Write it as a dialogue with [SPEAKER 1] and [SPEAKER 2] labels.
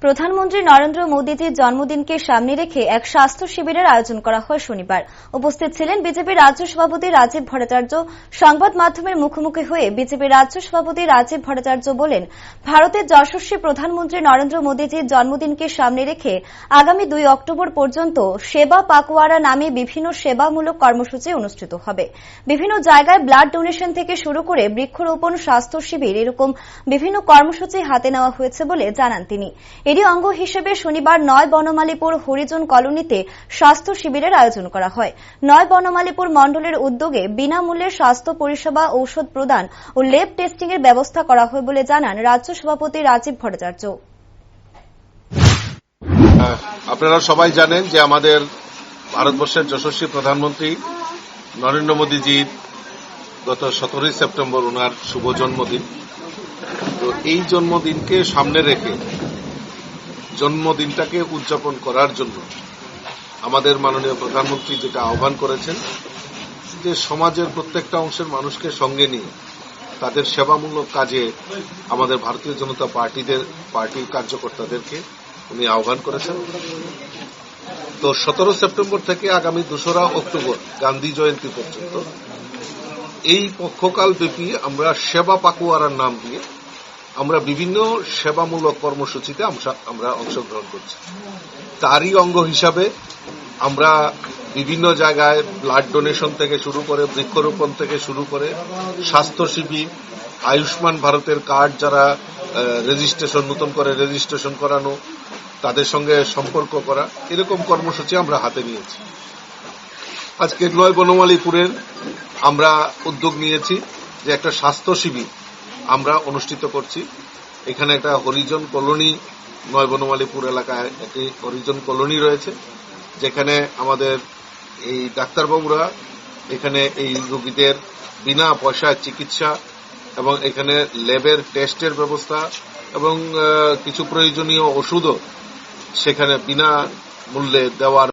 [SPEAKER 1] প্রধানমন্ত্রী নরেন্দ্র মোদীজির জন্মদিনকে সামনে রেখে এক স্বাস্থ্য শিবিরের আয়োজন করা হয় শনিবার। উপস্থিত ছিলেন বিজেপি রাজ্য সভাপতি রাজীব ভট্টাচার্য। সংবাদ মাধ্যমের মুখোমুখি হয়ে বিজেপি রাজ্য সভাপতি রাজীব ভট্টাচার্য বলেন, ভারতের যশস্বী প্রধানমন্ত্রী নরেন্দ্র মোদীজির জন্মদিনকে সামনে রেখে আগামী 2 অক্টোবর পর্যন্ত সেবা পাকওয়ারা নামে বিভিন্ন সেবামূলক কর্মসূচি অনুষ্ঠিত হবে। বিভিন্ন জায়গায় ব্লাড ডোনেশন থেকে শুরু করে বৃক্ষরোপণ, স্বাস্থ্য শিবির এরকম বিভিন্ন কর্মসূচি হাতে নেওয়া হয়েছে বলে জানান তিনি। এরই অঙ্গ হিসেবে শনিবার নয় বনমালীপুর হরিজন কলোনিতে স্বাস্থ্য শিবিরের আয়োজন করা হয়। নয় বনমালীপুর মণ্ডলের উদ্যোগে বিনামূল্যে স্বাস্থ্য পরিষেবা, ঔষধ প্রদান ও ল্যাব টেস্টিং এর ব্যবস্থা করা হয় বলে জানান রাজ্য সভাপতি রাজীব ভট্টাচার্য।
[SPEAKER 2] আপনারা সবাই জানেন যে আমাদের ভারতবর্ষের যশস্বী প্রধানমন্ত্রী নরেন্দ্র মোদীজির গত 17 সেপ্টেম্বর ওনার শুভ জন্মদিন। তো এই জন্মদিনকে সামনে রেখে জন্মদিনটাকে উদযাপন করার জন্য আমাদের মাননীয় প্রধানমন্ত্রী যেটা আহ্বান করেছেন যে সমাজের প্রত্যেকটা অংশের মানুষকে সঙ্গে নিয়ে তাদের সেবামূলক কাজে আমাদের ভারতীয় জনতা পার্টির কার্যকর্তাদেরকে উনি আহ্বান করেছেন। তো 17 সেপ্টেম্বর থেকে আগামী 2রা অক্টোবর গান্ধী জয়ন্তী পর্যন্ত এই পক্ষকাল ব্যাপী আমরা সেবা পাকুয়ারার নাম দিয়ে আমরা বিভিন্ন সেবামূলক কর্মসূচিতে আমরা অংশগ্রহণ করছি। তারই অঙ্গ হিসাবে আমরা বিভিন্ন জায়গায় ব্লাড ডোনেশন থেকে শুরু করে, বৃক্ষরোপণ থেকে শুরু করে, স্বাস্থ্য শিবির, আয়ুষ্মান ভারতের কার্ড যারা নতুন করে রেজিস্ট্রেশন করানো, তাদের সঙ্গে সম্পর্ক করা, এরকম কর্মসূচি আমরা হাতে নিয়েছি। আজকে নয় বনমালীপুরের আমরা উদ্যোগ নিয়েছি যে একটা স্বাস্থ্য শিবির আমরা অনুষ্ঠিত করছি। এখানে একটা হরিজন কলোনি, নয় বনমালীপুর এলাকায় একটি হরিজন কলোনি রয়েছে, যেখানে আমাদের এই ডাক্তারবাবুরা এখানে এই রোগীদের বিনা পয়সায় চিকিৎসা এবং এখানে ল্যাবের টেস্টের ব্যবস্থা এবং কিছু প্রয়োজনীয় ওষুধও সেখানে বিনা মূল্যে দেওয়ার